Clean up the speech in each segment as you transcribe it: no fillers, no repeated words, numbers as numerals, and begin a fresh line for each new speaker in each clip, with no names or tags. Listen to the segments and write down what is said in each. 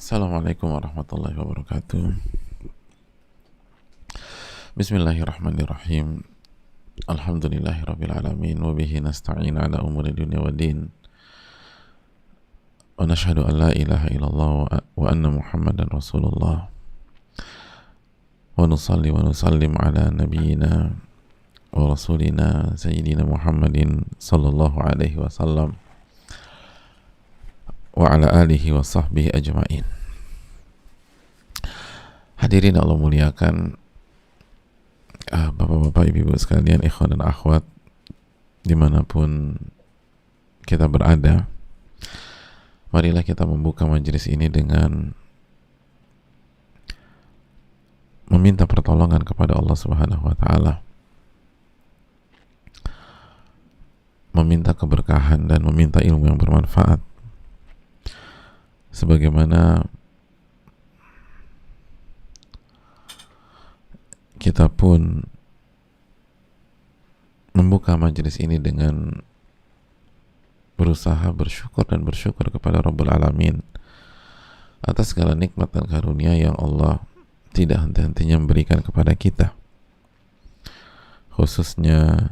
Assalamualaikum warahmatullahi wabarakatuh. Bismillahirrahmanirrahim. Alhamdulillahirabbil alamin wa bihi nasta'in ala umuri dunya waddin. Wa nashhadu an la ilaha illallah wa anna Muhammadan Rasulullah. Wa nusalli wa nusallim ala nabiyyina wa rasulina sayyidina Muhammadin sallallahu alaihi wasallam wa ala alihi wa sahbihi ajma'in. Hadirin Allah muliakan, bapak-bapak, ibu-ibu sekalian, ikhwan dan akhwat dimanapun kita berada, marilah kita membuka majelis ini dengan meminta pertolongan kepada Allah Subhanahu wa Ta'ala, meminta keberkahan dan meminta ilmu yang bermanfaat, sebagaimana kita pun membuka majelis ini dengan berusaha bersyukur dan bersyukur kepada Rabbul Alamin atas segala nikmat dan karunia yang Allah tidak henti-hentinya memberikan kepada kita, khususnya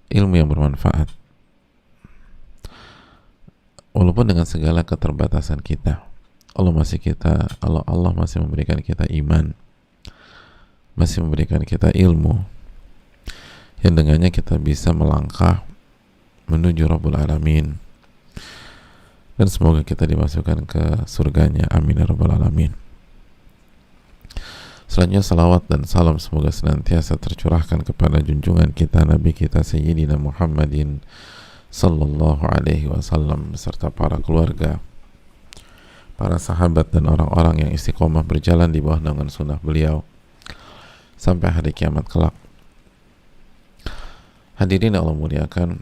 ilmu yang bermanfaat. Walaupun dengan segala keterbatasan kita, Allah masih memberikan kita iman, masih memberikan kita ilmu yang dengannya kita bisa melangkah menuju Rabbul Alamin, dan semoga kita dimasukkan ke surganya, amin ya Rabbal Alamin. Selanjutnya salawat dan salam semoga senantiasa tercurahkan kepada junjungan kita, Nabi kita Sayyidina Muhammadin sallallahu alaihi wasallam beserta para keluarga, para sahabat dan orang-orang yang istiqomah berjalan di bawah naungan sunnah beliau sampai hari kiamat kelak. Hadirin Allah muliakan,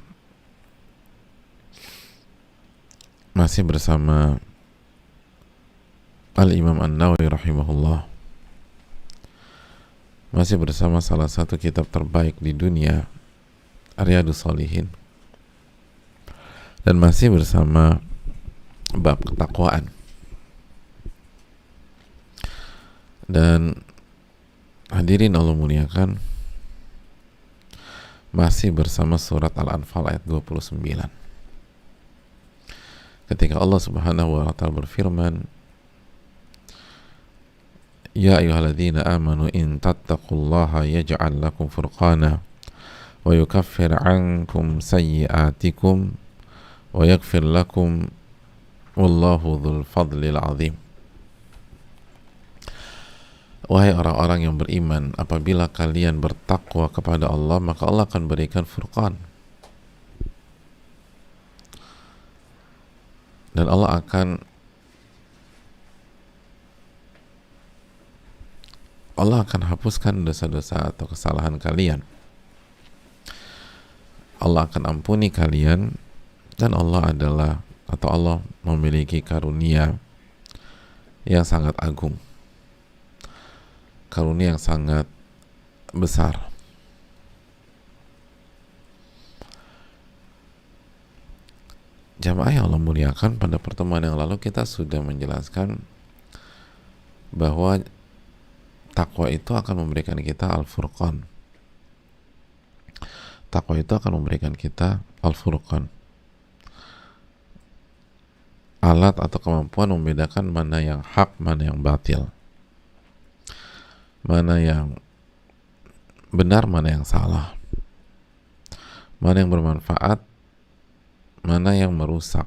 masih bersama Al-Imam An-Nawawi rahimahullah, masih bersama salah satu kitab terbaik di dunia, Riyadhus Shalihin, dan masih bersama bab ketakwaan. Dan hadirin Allah muliakan, masih bersama surat Al-Anfal ayat 29, ketika Allah Subhanahu wa ta'ala berfirman, ya ayyuhalladzina amanu in tattaqullaha yaj'al lakum furqana wa yukaffir 'ankum sayyi'atikum wa yaghfir lakum wallahu dzul fadlil 'adzim. Wahai orang-orang yang beriman, apabila kalian bertakwa kepada Allah, maka Allah akan berikan furqan, dan Allah akan hapuskan dosa-dosa atau kesalahan kalian. Allah akan ampuni kalian, dan Allah memiliki karunia yang sangat agung, karunia yang sangat besar. Jamaah yang Allah muliakan, pada pertemuan yang lalu kita sudah menjelaskan bahwa takwa itu akan memberikan kita al-furqan. Takwa itu akan memberikan kita al-furqan, alat atau kemampuan membedakan mana yang hak, mana yang batil, mana yang benar, mana yang salah, mana yang bermanfaat, mana yang merusak,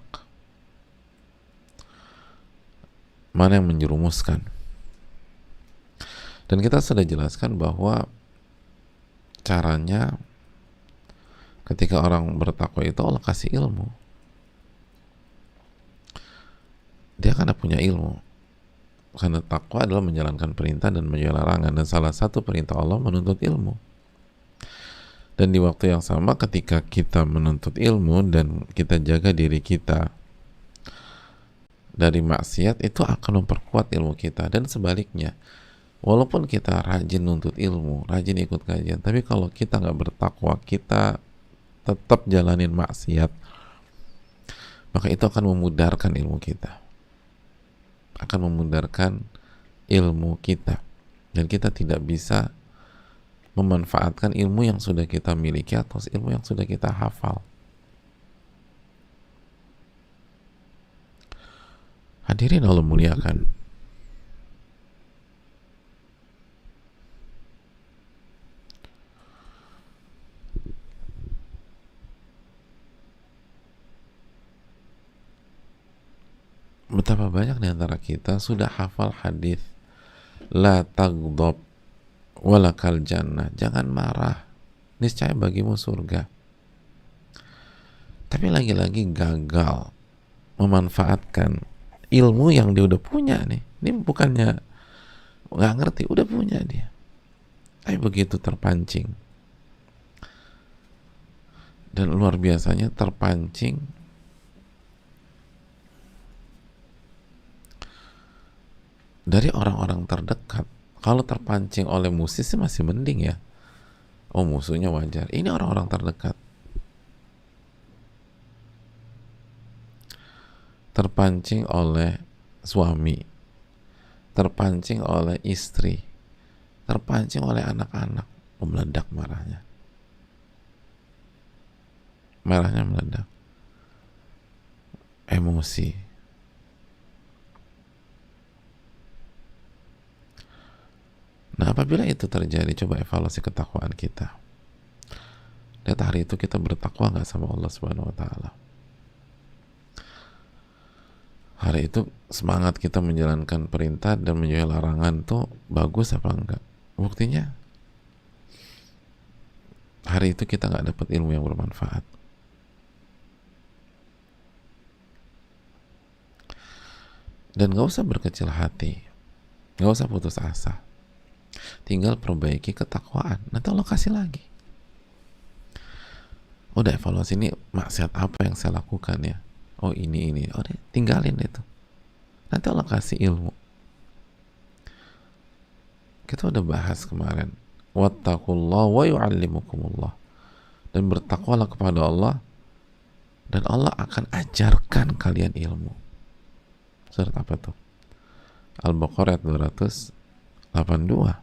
mana yang menjerumuskan. Dan kita sudah jelaskan bahwa caranya ketika orang bertakwa itu Allah kasih ilmu. Dia karena punya ilmu, karena takwa adalah menjalankan perintah dan menjauhi larangan, dan salah satu perintah Allah menuntut ilmu. Dan di waktu yang sama, ketika kita menuntut ilmu dan kita jaga diri kita dari maksiat, itu akan memperkuat ilmu kita. Dan sebaliknya, walaupun kita rajin nuntut ilmu, rajin ikut kajian, tapi kalau kita nggak bertakwa, kita tetap jalanin maksiat, maka itu akan memudarkan ilmu kita. akan memudarkan ilmu kita, dan kita tidak bisa memanfaatkan ilmu yang sudah kita miliki atau ilmu yang sudah kita hafal. Hadirin Allah muliakan, betapa banyak di antara kita sudah hafal hadis la taghdab walakal jannah, jangan marah, niscaya bagimu surga. Tapi lagi-lagi gagal memanfaatkan ilmu yang dia udah punya nih. Ini bukannya nggak ngerti, udah punya dia. Tapi begitu terpancing, dan luar biasanya terpancing dari orang-orang terdekat. Kalau terpancing oleh musuh sih masih mending ya, oh musuhnya wajar. Ini orang-orang terdekat. Terpancing oleh suami, terpancing oleh istri, terpancing oleh anak-anak, meledak marahnya. Marahnya meledak. Emosi. Nah, apabila itu terjadi, coba evaluasi ketakwaan kita. Lihat hari itu kita bertakwa nggak sama Allah Subhanahu wa Ta'ala? Hari itu semangat kita menjalankan perintah dan menjauhi larangan tuh bagus apa enggak? Buktinya hari itu kita nggak dapat ilmu yang bermanfaat. Dan nggak usah berkecil hati, nggak usah putus asa. Tinggal perbaiki ketakwaan, nanti Allah kasih lagi. Udah evaluasi, ini maksiat apa yang saya lakukan ya? Oh ini, oh deh, tinggalin itu. Nanti Allah kasih ilmu. Kita udah bahas kemarin, wattaqullah wa yu'allimukumullah, dan bertakwalah kepada Allah dan Allah akan ajarkan kalian ilmu. Surat apa tuh? Al-Baqarah 282.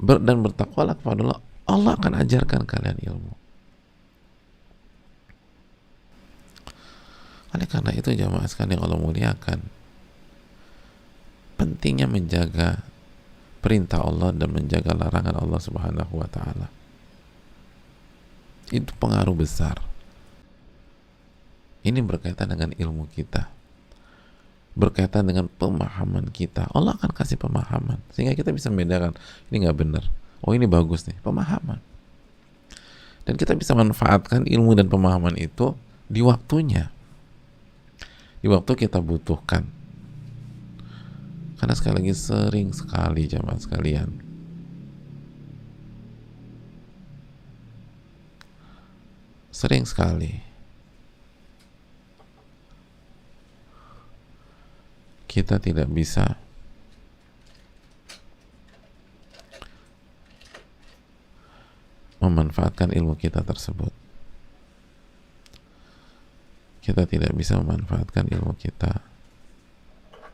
Dan bertakwalah kepada Allah, Allah akan ajarkan kalian ilmu. Oleh karena itu jamaah sekalian yang Allah muliakan, pentingnya menjaga perintah Allah dan menjaga larangan Allah Subhanahu wa Ta'ala. Itu pengaruh besar. Ini berkaitan dengan ilmu kita, berkaitan dengan pemahaman kita. Allah akan kasih pemahaman sehingga kita bisa membedakan ini nggak benar, oh ini bagus nih, pemahaman. Dan kita bisa manfaatkan ilmu dan pemahaman itu di waktunya, di waktu kita butuhkan. Karena sekali lagi, sering sekali jamaah sekalian, sering sekali kita tidak bisa memanfaatkan ilmu kita tersebut. Kita tidak bisa memanfaatkan ilmu kita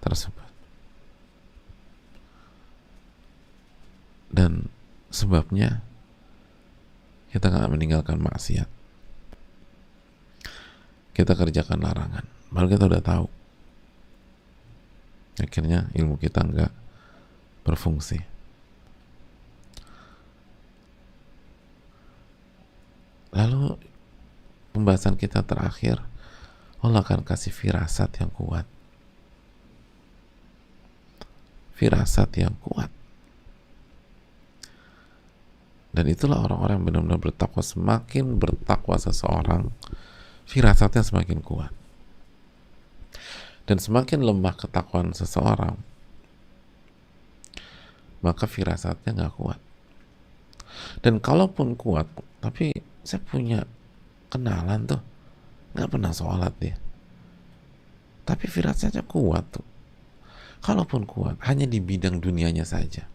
tersebut. Dan sebabnya kita nggak meninggalkan maksiat. Kita kerjakan larangan, padahal kita udah tahu. Akhirnya ilmu kita nggak berfungsi. Lalu pembahasan kita terakhir, Allah akan kasih firasat yang kuat. Firasat yang kuat. Dan itulah orang-orang yang benar-benar bertakwa. Semakin bertakwa seseorang, firasatnya semakin kuat. Dan semakin lemah ketakwaan seseorang, maka firasatnya nggak kuat. Dan kalaupun kuat, tapi saya punya kenalan tuh nggak pernah sholat dia, tapi firasatnya kuat tuh. Kalaupun kuat, hanya di bidang dunianya saja,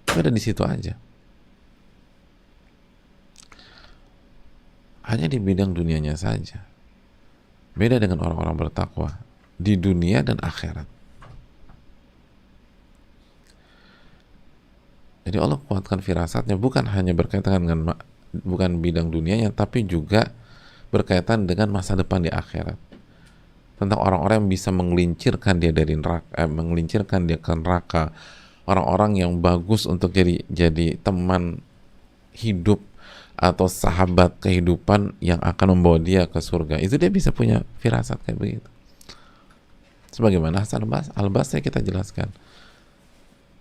ada di situ aja, hanya di bidang dunianya saja. Beda dengan orang-orang bertakwa, di dunia dan akhirat. Jadi Allah kuatkan firasatnya bukan hanya berkaitan dengan bukan bidang dunianya, tapi juga berkaitan dengan masa depan di akhirat. Tentang orang-orang yang bisa menggelincirkan dia dari neraka, menggelincirkan dia ke neraka, orang-orang yang bagus untuk jadi teman hidup atau sahabat kehidupan yang akan membawa dia ke surga. Itu dia bisa punya firasat kayak begitu. Sebagaimana Hasan al-Basri kita jelaskan.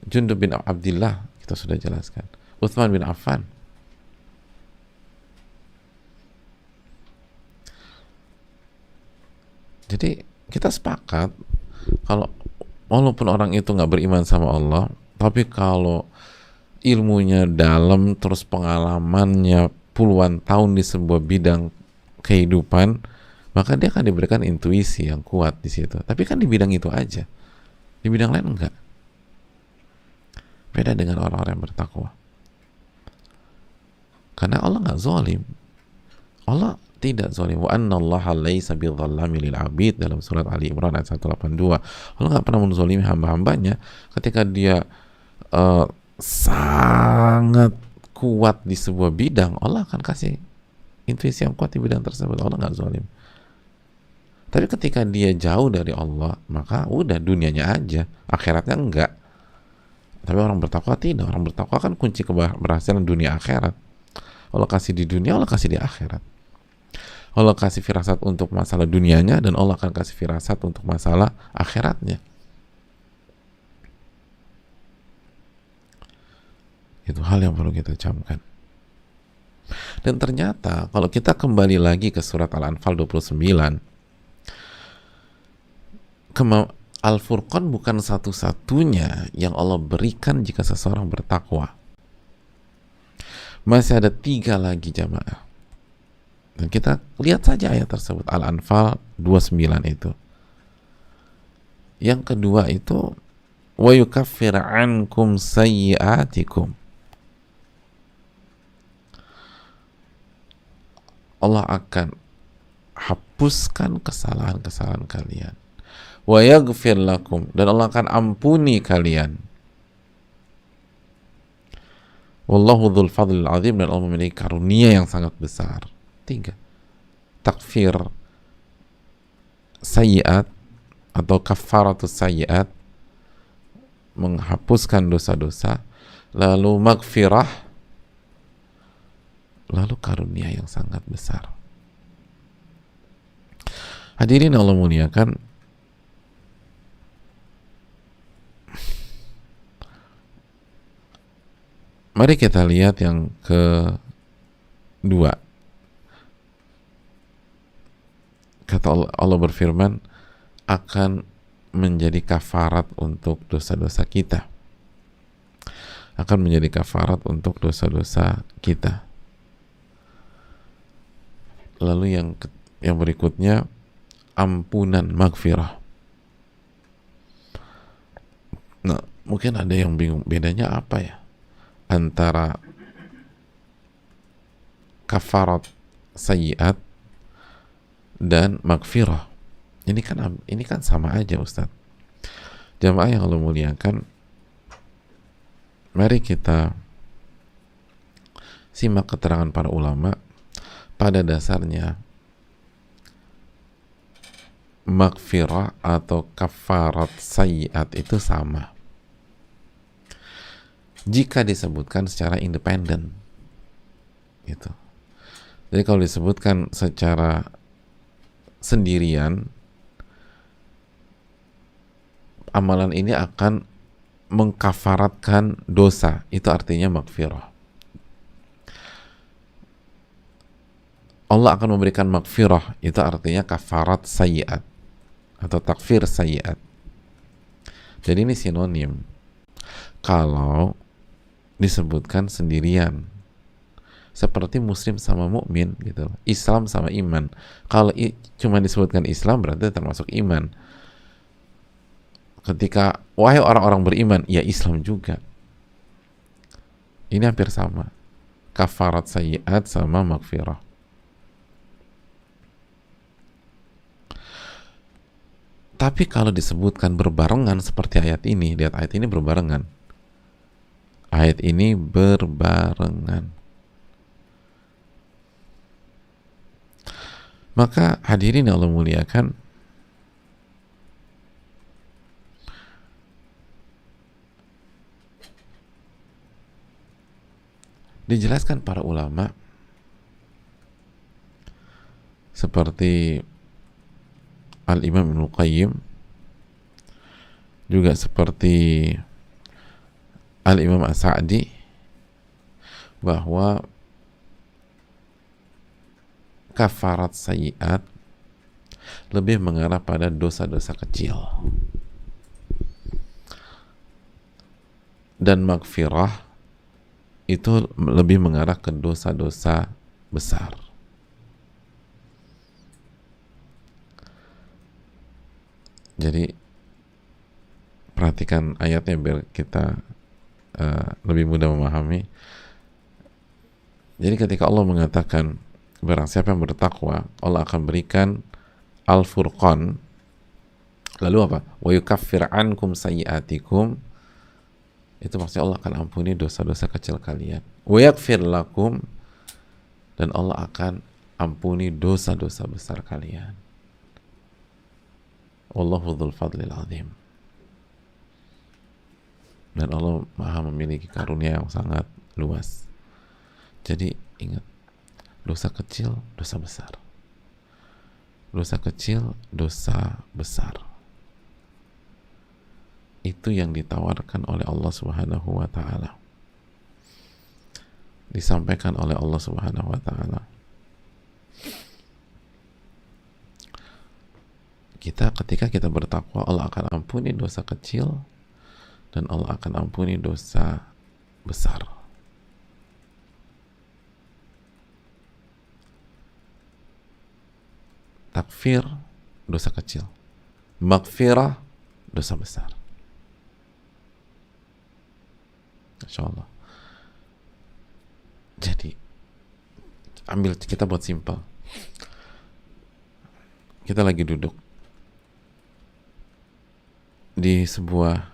Jundub bin Abdillah kita sudah jelaskan. Utsman bin Affan. Jadi kita sepakat kalau walaupun orang itu nggak beriman sama Allah, tapi kalau ilmunya dalam, terus pengalamannya puluhan tahun di sebuah bidang kehidupan, maka dia akan diberikan intuisi yang kuat di situ. Tapi kan di bidang itu aja, di bidang lain enggak. Beda dengan orang-orang yang bertakwa. Karena Allah nggak zalim. Allah tidak zalim. Wa anna allaha laysa bidzallami lil abid, dalam surat Ali Imran ayat 182. Allah nggak pernah menzalimi hamba-hambanya ketika dia sangat kuat di sebuah bidang. Allah akan kasih intuisi yang kuat di bidang tersebut. Allah nggak zalim. Tapi ketika dia jauh dari Allah, maka udah dunianya aja, akhiratnya enggak. Tapi orang bertakwa tidak. Orang bertakwa kan kunci keberhasilan dunia akhirat. Allah kasih di dunia, Allah kasih di akhirat. Allah kasih firasat untuk masalah dunianya, dan Allah akan kasih firasat untuk masalah akhiratnya. Itu hal yang perlu kita camkan. Dan ternyata kalau kita kembali lagi ke surat Al-Anfal 29, Al-Furqan bukan satu-satunya yang Allah berikan jika seseorang bertakwa. Masih ada 3 lagi jamaah. Dan kita lihat saja ayat tersebut, Al-Anfal 29 itu. Yang kedua itu, wa yukaffir ankum sayyi'atikum. Allah akan hapuskan kesalahan-kesalahan kalian. Wa yaghfir lakum, dan Allah akan ampuni kalian. Wallahu dzul fadlil azim, dan Allah memiliki karunia yang sangat besar. 3. Takfir sayyiat atau kafaratus sayyiat, menghapuskan dosa-dosa, lalu magfirah, lalu karunia yang sangat besar. Hadirin Allah muliakan, mari kita lihat yang kedua. Kata Allah berfirman, akan menjadi kafarat untuk dosa-dosa kita. Akan menjadi kafarat untuk dosa-dosa kita. Lalu yang berikutnya, ampunan, magfirah. Nah, mungkin ada yang bingung, bedanya apa ya antara kafarat sayyiat dan magfirah? Ini kan sama aja, Ustaz. Jamaah yang Allah muliakan, mari kita simak keterangan para ulama. Pada dasarnya magfirah atau kafarat sayyiat itu sama jika disebutkan secara independen gitu. Jadi kalau disebutkan secara sendirian, amalan ini akan mengkafaratkan dosa, itu artinya magfirah. Allah akan memberikan magfirah, itu artinya kafarat sayyiat atau takfir sayyiat. Jadi ini sinonim. Kalau disebutkan sendirian, seperti muslim sama mukmin gitu, Islam sama iman. Kalau cuma disebutkan Islam berarti termasuk iman. Ketika wahai orang-orang beriman, ya Islam juga. Ini hampir sama. Kafarat sayyiat sama magfirah. Tapi kalau disebutkan berbarengan seperti ayat ini, lihat ayat ini berbarengan. Ayat ini berbarengan. Maka hadirin yang Allah muliakan, dijelaskan para ulama seperti Al-Imam Ibnu Qayyim, juga seperti Al-Imam As-Sa'di, bahwa kafarat sayyiat lebih mengarah pada dosa-dosa kecil, dan magfirah itu lebih mengarah ke dosa-dosa besar. Jadi perhatikan ayatnya biar kita lebih mudah memahami. Jadi ketika Allah mengatakan barang siapa yang bertakwa, Allah akan berikan Al-Furqan, lalu apa? Wa yukaffir ankum sayyiatikum, itu maksudnya Allah akan ampuni dosa-dosa kecil kalian. Wa yaghfir lakum, dan Allah akan ampuni dosa-dosa besar kalian. Wallahu dzul fadlil azim. Dan Allah Maha memiliki karunia yang sangat luas. Jadi ingat, dosa kecil, dosa besar. Dosa kecil, dosa besar. Itu yang ditawarkan oleh Allah Subhanahu wa taala. Disampaikan oleh Allah Subhanahu wa taala. Ketika kita bertakwa, Allah akan ampuni dosa kecil dan Allah akan ampuni dosa besar. Takfir, dosa kecil. Maghfirah, dosa besar. Insya Allah. Jadi kita buat simpel. Kita lagi duduk di sebuah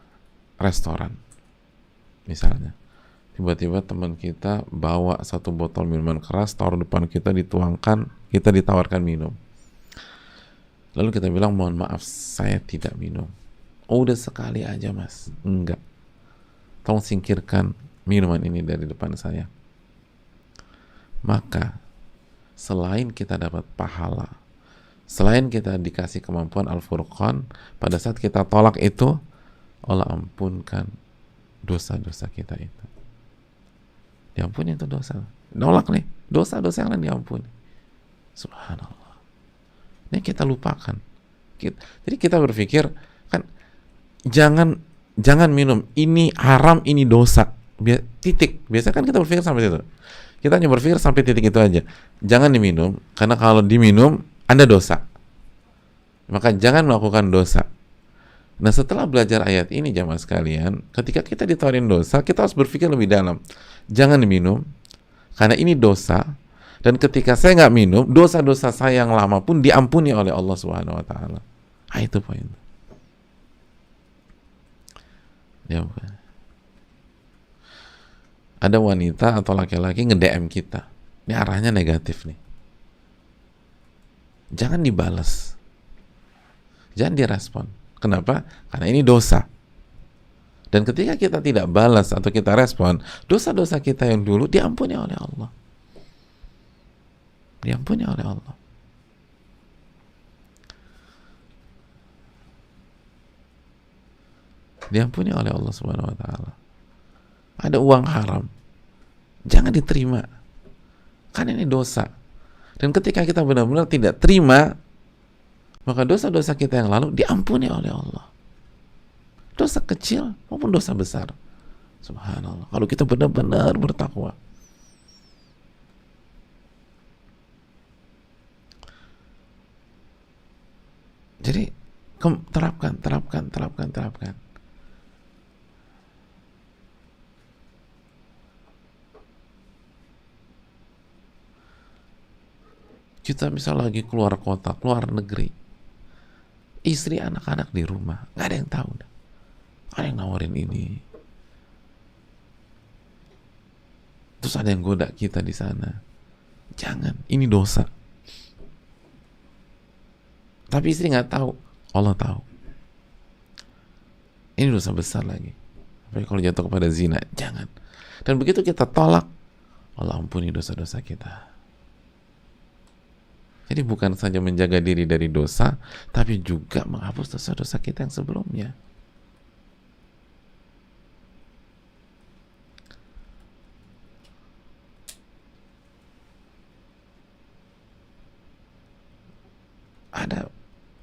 restoran misalnya, tiba-tiba teman kita bawa satu botol minuman keras, taruh depan kita, dituangkan, kita ditawarkan minum, lalu kita bilang mohon maaf saya tidak minum. Oh, udah sekali aja mas. Enggak, tolong singkirkan minuman ini dari depan saya. Maka selain kita dapat pahala, selain kita dikasih kemampuan Al-Furqan, pada saat kita tolak itu, Allah ampunkan dosa-dosa kita itu. Diampuni itu dosa. Nolak nih, dosa-dosa yang lain diampuni. Subhanallah. Ini kita lupakan. Jadi kita berpikir, kan, jangan minum, ini haram, ini dosa. Titik. Biasa kan kita berpikir sampai situ. Kita hanya berpikir sampai titik itu aja. Jangan diminum, karena kalau diminum Anda dosa. Maka jangan melakukan dosa. Nah, setelah belajar ayat ini jamaah sekalian, ketika kita ditawarin dosa, kita harus berpikir lebih dalam. Jangan diminum, karena ini dosa. Dan ketika saya nggak minum, dosa-dosa saya yang lama pun diampuni oleh Allah Subhanahu Wa Taala. Itu poin. Ya, ada wanita atau laki-laki nge-DM kita. Ini arahnya negatif nih. Jangan dibalas. Jangan direspon. Kenapa? Karena ini dosa. Dan ketika kita tidak balas atau kita respon, dosa-dosa kita yang dulu diampuni oleh Allah. Diampuni oleh Allah. Diampuni oleh Allah Subhanahu wa taala. Ada uang haram, jangan diterima. Kan ini dosa. Dan ketika kita benar-benar tidak terima, maka dosa-dosa kita yang lalu diampuni oleh Allah. Dosa kecil maupun dosa besar. Subhanallah. Kalau kita benar-benar bertakwa. Jadi terapkan. Kita bisa lagi keluar kota, keluar negeri. Istri, anak-anak di rumah, nggak ada yang tahu. Ada yang nawarin ini, terus ada yang goda kita di sana. Jangan, ini dosa. Tapi istri nggak tahu, Allah tahu. Ini dosa besar lagi. Tapi kalau jatuh kepada zina, jangan. Dan begitu kita tolak, Allah ampuni dosa-dosa kita. Jadi bukan saja menjaga diri dari dosa, tapi juga menghapus dosa-dosa kita yang sebelumnya. Ada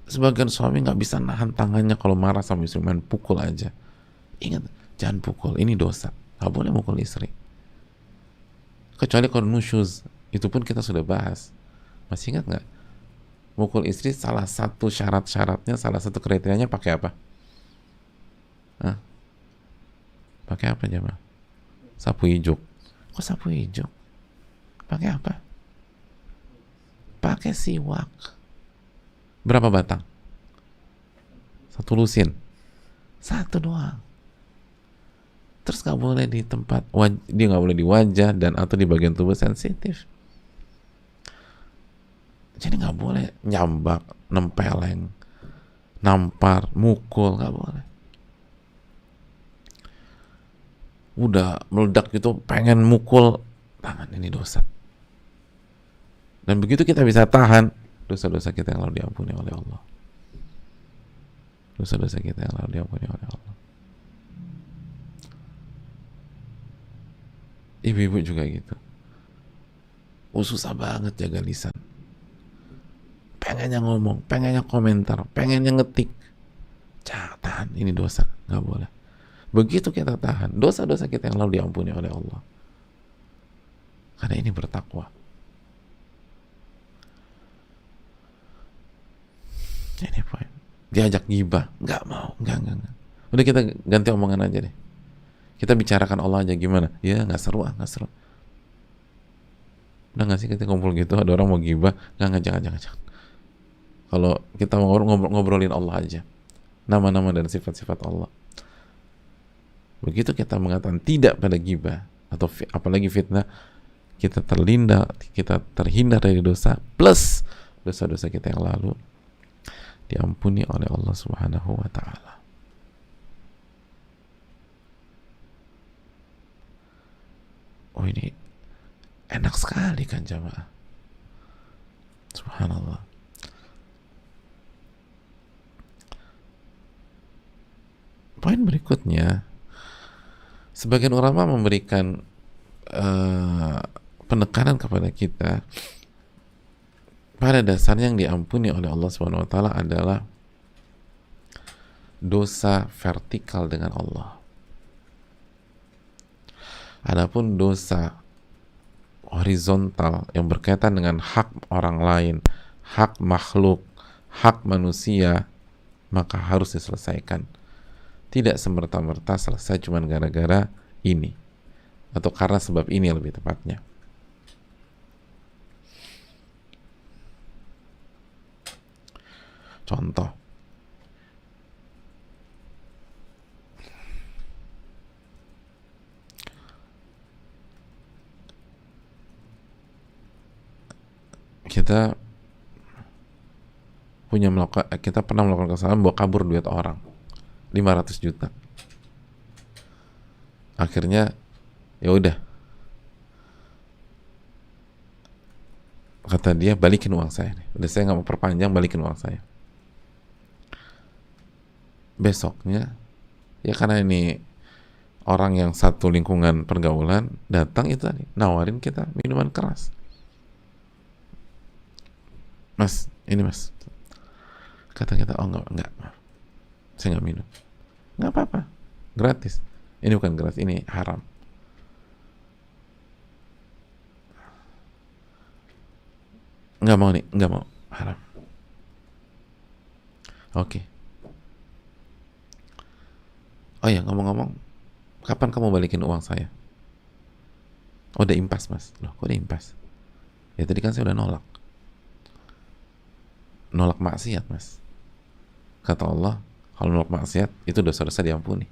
sebagian suami nggak bisa nahan tangannya kalau marah sama istri, main pukul aja. Ingat, jangan pukul, ini dosa. Nggak boleh mukul istri. Kecuali kalau nusyuz, itu pun kita sudah bahas. Masih ingat nggak? Mukul istri salah satu syarat-syaratnya, salah satu kriterianya pakai apa? Hah? Pakai apa jemaah? Sapu hijau. Kok sapu hijau? Pakai apa? Pakai siwak. Berapa batang? Satu lusin. Satu doang. Terus nggak boleh di tempat, dia nggak boleh di wajah dan atau di bagian tubuh sensitif. Jadi nggak boleh nyambak, nempeleng, nampar, mukul, nggak boleh. Udah meledak gitu, pengen mukul, tangan, ini dosa. Dan begitu kita bisa tahan, dosa-dosa kita yang lalu diampuni oleh Allah. Dosa-dosa kita yang lalu diampuni oleh Allah. Ibu-ibu juga gitu. Susah banget jaga lisan. Pengennya ngomong, pengennya komentar, pengennya ngetik. Jangan, tahan, ini dosa, nggak boleh. Begitu kita tahan, dosa-dosa kita yang lalu diampuni oleh Allah. Karena ini bertakwa. Ini poin. Diajak gibah, nggak mau, nggak. Udah kita ganti omongan aja deh. Kita bicarakan Allah aja gimana? Ya nggak seru, nggak seru. Udah nggak sih kita ngumpul gitu, ada orang mau gibah, nggak, jangan. Kalau kita mau ngobrolin Allah aja, nama-nama dan sifat-sifat Allah. Begitu kita mengatakan tidak pada gibah atau apalagi fitnah, kita terhindar dari dosa, plus dosa-dosa kita yang lalu diampuni oleh Allah Subhanahu wa ta'ala. Oh, ini enak sekali kan jamaah. Subhanallah. Poin berikutnya, sebagian ulama memberikan penekanan kepada kita, pada dasarnya yang diampuni oleh Allah Subhanahu wa taala adalah dosa vertikal dengan Allah. Adapun dosa horizontal yang berkaitan dengan hak orang lain, hak makhluk, hak manusia, maka harus diselesaikan. Tidak semerta-merta selesai cuma gara-gara ini, atau karena sebab ini lebih tepatnya. Contoh, kita pernah melakukan kesalahan bawa kabur duit orang 500 juta. Akhirnya ya udah, kata dia, balikin uang saya nih. Udah, saya nggak mau perpanjang, balikin uang saya. Besoknya ya karena ini orang yang satu lingkungan pergaulan, datang itu tadi nawarin kita minuman keras. Mas, ini mas, kata kita, oh enggak, saya nggak minum. Nggak apa-apa, gratis. Ini bukan gratis, ini haram. Nggak mau nih, nggak mau, haram. Oke. Oh ya, ngomong-ngomong, kapan kamu balikin uang saya? Oh, udah impas mas. Loh, kok udah impas? Ya tadi kan saya udah nolak maksiat mas. Kata Allah, kalau menolak maksiat itu dosa-dosa diampuni.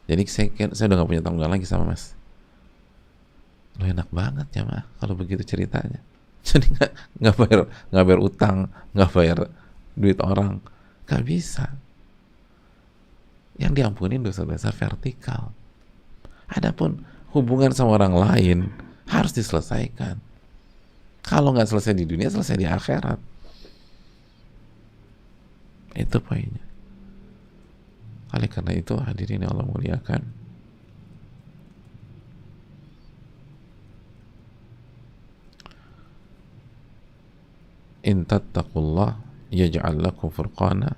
Jadi saya udah gak punya tanggungan lagi sama mas. Lo enak banget ya mah kalau begitu ceritanya. Jadi nggak bayar utang, nggak bayar duit orang, nggak bisa. Yang diampuni dosa-dosa vertikal. Adapun hubungan sama orang lain harus diselesaikan. Kalau nggak selesai di dunia, selesai di akhirat. Itu poinnya. Oleh karena itu hadirin yang Allah muliakan, in tattaqullah yaj'al lakum furqana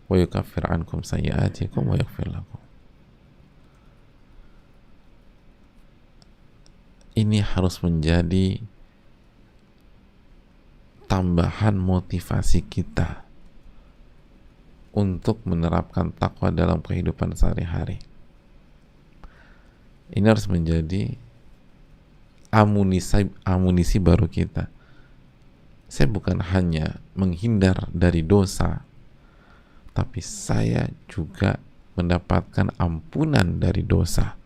wa yukaffir ankum sayyi'atikum wa yaghfir lakum. Ini harus menjadi tambahan motivasi kita untuk menerapkan takwa dalam kehidupan sehari-hari. Ini harus menjadi amunisi baru kita. Saya bukan hanya menghindar dari dosa, tapi saya juga mendapatkan ampunan dari dosa.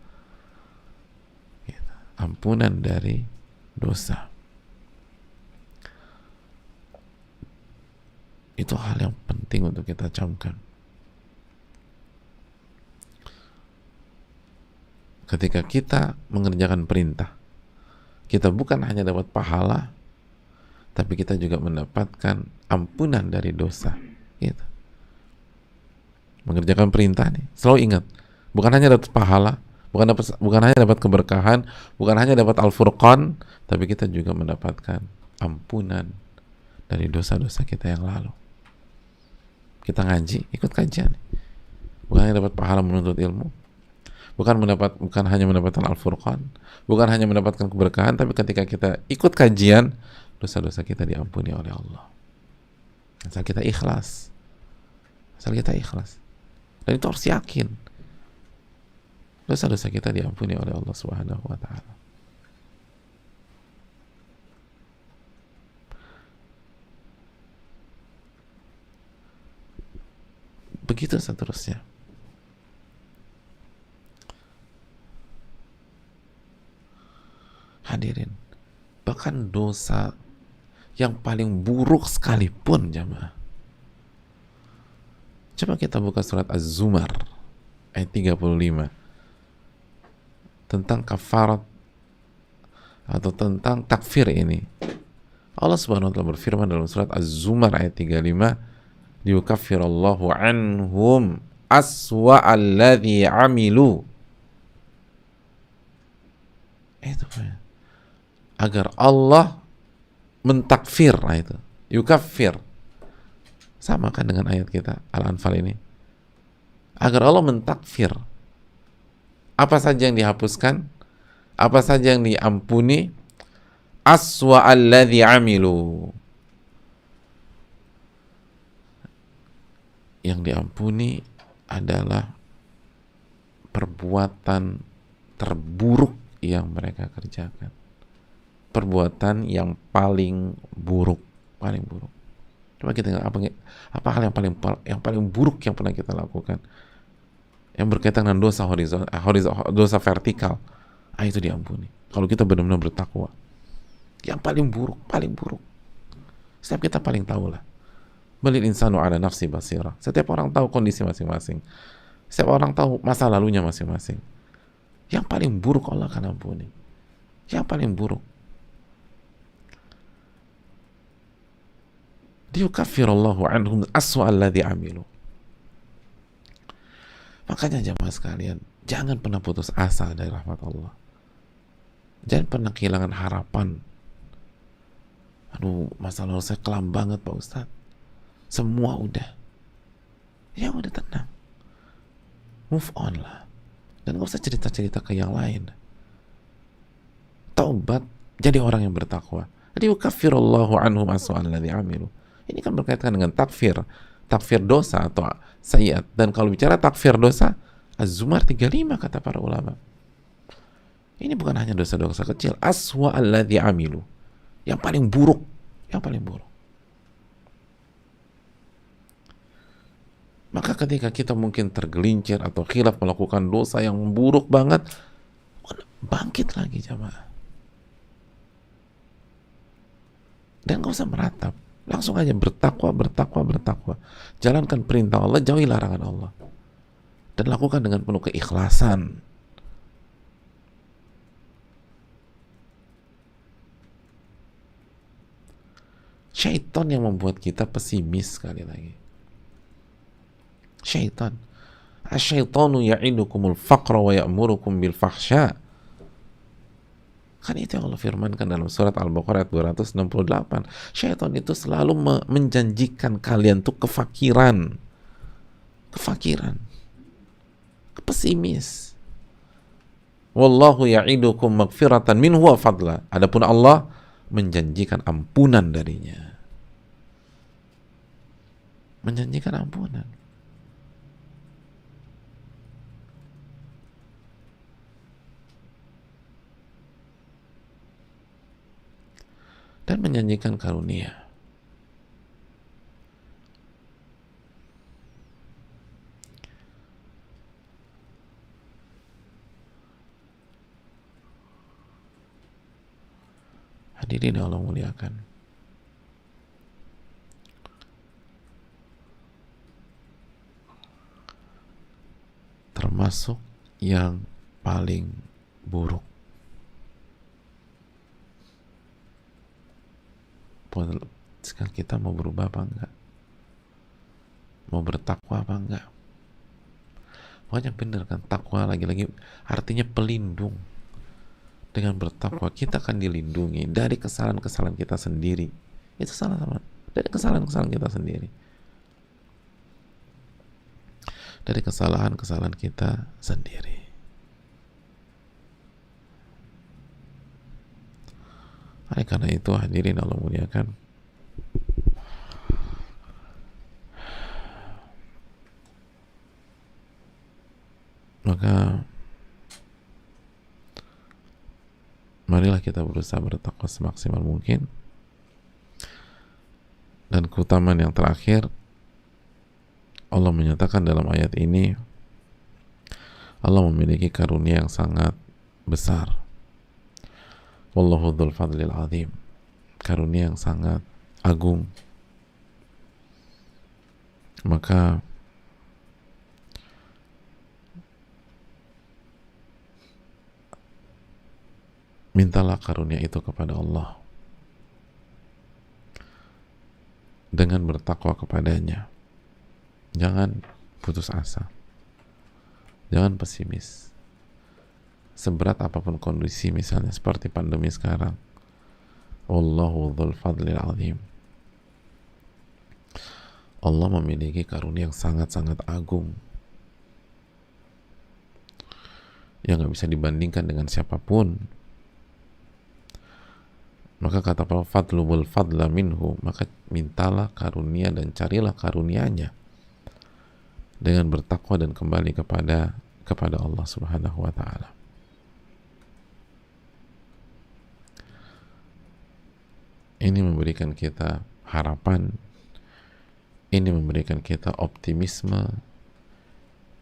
Ampunan dari dosa. Itu hal yang penting untuk kita camkan. Ketika kita mengerjakan perintah, kita bukan hanya dapat pahala, tapi kita juga mendapatkan ampunan dari dosa. Gitu. Mengerjakan perintah nih, selalu ingat, bukan hanya dapat pahala, bukan hanya dapat keberkahan, bukan hanya dapat al-furqan, tapi kita juga mendapatkan ampunan dari dosa-dosa kita yang lalu. Kita ngaji, ikut kajian, bukan hanya dapat pahala menuntut ilmu, bukan hanya mendapatkan al-furqan, bukan hanya mendapatkan keberkahan, tapi ketika kita ikut kajian, dosa-dosa kita diampuni oleh Allah. Asal kita ikhlas. Dan itu harus yakin. Dosa-dosa kita diampuni oleh Allah Subhanahu wa taala. Begitu seterusnya. Hadirin, bahkan dosa yang paling buruk sekalipun jamaah. Coba kita buka surat Az-Zumar ayat 35 tentang kafarat atau tentang takfir ini. Allah Subhanahu wa taala berfirman dalam surat Az-Zumar ayat 35, liyukaffirallahu anhum aswa alladhi amilu. Itu agar Allah mentakfir, nah itu yukaffir, sama kan dengan ayat kita Al-Anfal ini, agar Allah mentakfir apa saja yang dihapuskan, apa saja yang diampuni, aswa alladhi amilu, yang diampuni adalah perbuatan terburuk yang mereka kerjakan, perbuatan yang paling buruk. Coba kita ingat apa hal yang paling buruk yang pernah kita lakukan, yang berkaitan dengan dosa dosa vertikal. Itu diampuni kalau kita benar-benar bertakwa. Yang paling buruk. Setiap kita paling tahu lah. Balil insanu ala nafsi basira. Setiap orang tahu kondisi masing-masing. Setiap orang tahu masa lalunya masing-masing. Yang paling buruk Allah akan ampuni. Yang paling buruk. Liyukaffirallahu anhum aswa alladhi amilu. Makanya jamaah sekalian, jangan pernah putus asa dari rahmat Allah. Jangan pernah kehilangan harapan. Aduh, masa lalu saya kelam banget Pak Ustadz. Semua udah. Ya udah, tenang. Move on lah. Dan gak usah cerita-cerita ke yang lain. Taubat, jadi orang yang bertakwa. Liyukaffirallahu anhum aswa alladhi amilu. Ini kan berkaitan dengan takfir dosa atau sayyiat. Dan kalau bicara takfir dosa, Az-Zumar 35 kata para ulama. Ini bukan hanya dosa-dosa kecil, aswa alladhi amilu, yang paling buruk. Maka ketika kita mungkin tergelincir atau khilaf melakukan dosa yang buruk banget, bangkit lagi jamaah. Dan gak usah meratap, langsung aja bertakwa, bertakwa, bertakwa. Jalankan perintah Allah, jauhi larangan Allah. Dan lakukan dengan penuh keikhlasan. Syaitan yang membuat kita pesimis sekali lagi. Syaitan. Asyaitanu ya'idukumul faqra wa ya'murukum bil fahsya. Kan itu yang Allah firmankan dalam surat Al-Baqarah ayat 268. Syaitan itu selalu menjanjikan kalian tuh kefakiran. Kefakiran. Pesimis. Wallahu ya'idukum magfiratan minhu wa fadla. Adapun Allah menjanjikan ampunan darinya. Menjanjikan ampunan. Dan menjanjikan karunia. Hadirin yang Allah muliakan. Termasuk yang paling buruk. Sekarang kita mau berubah apa enggak? Mau bertakwa apa enggak? Pokoknya bener kan, takwa lagi-lagi artinya pelindung. Dengan bertakwa kita akan dilindungi dari kesalahan-kesalahan kita sendiri. Itu salah-salah. Dari kesalahan-kesalahan kita sendiri. Dari kesalahan-kesalahan kita sendiri. Oleh karena itu hadirin Allah muliakan, maka marilah kita berusaha bertakwa semaksimal mungkin. Dan keutamaan yang terakhir, Allah menyatakan dalam ayat ini, Allah memiliki karunia yang sangat besar. Wallahu dzul fadlil azim. Karunia yang sangat agung. Maka mintalah karunia itu kepada Allah dengan bertakwa kepadanya. Jangan putus asa, jangan pesimis. Seberat apapun kondisi, misalnya seperti pandemi sekarang, Wallahu dzul fadlil azim. Allah memiliki karunia yang sangat-sangat agung yang gak bisa dibandingkan dengan siapapun. Maka kata Allah, fatlubul fadla minhu, maka mintalah karunia dan carilah karunianya dengan bertakwa dan kembali kepada Allah Subhanahu wa taala. Ini memberikan kita harapan, ini memberikan kita optimisme,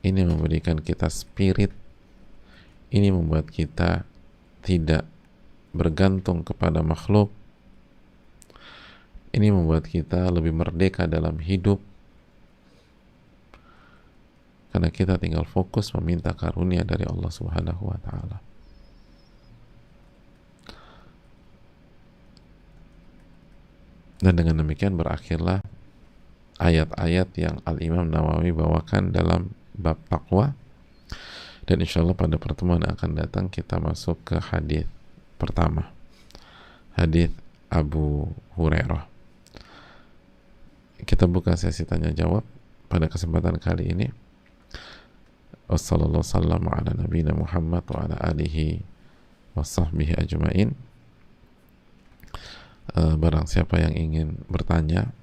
ini memberikan kita spirit, ini membuat kita tidak bergantung kepada makhluk, ini membuat kita lebih merdeka dalam hidup, karena kita tinggal fokus meminta karunia dari Allah Subhanahu wa taala. Dan dengan demikian berakhirlah ayat-ayat yang Al-Imam Nawawi bawakan dalam bab taqwa. Dan insya Allah pada pertemuan yang akan datang kita masuk ke hadis pertama, hadis Abu Hurairah. Kita buka sesi tanya jawab pada kesempatan kali ini. Wassallallahu sallam ala nabiyina Muhammad wa ala alihi wa sahbihi ajma'in. Barang siapa yang ingin bertanya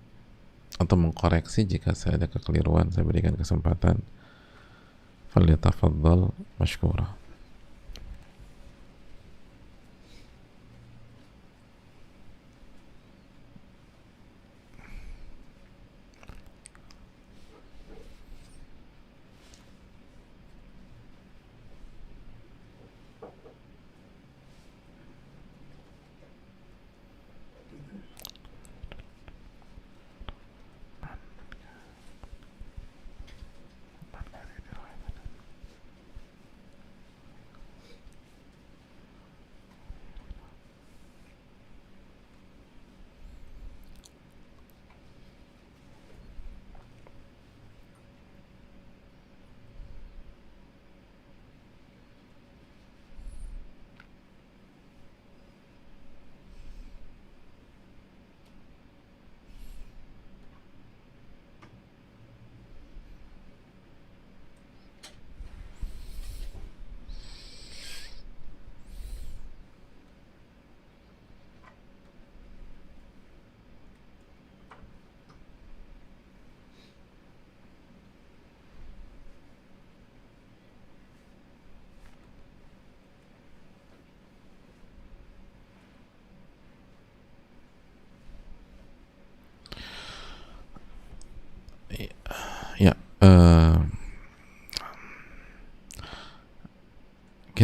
atau mengkoreksi jika saya ada kekeliruan, saya berikan kesempatan. Falyatafaddal mashkura.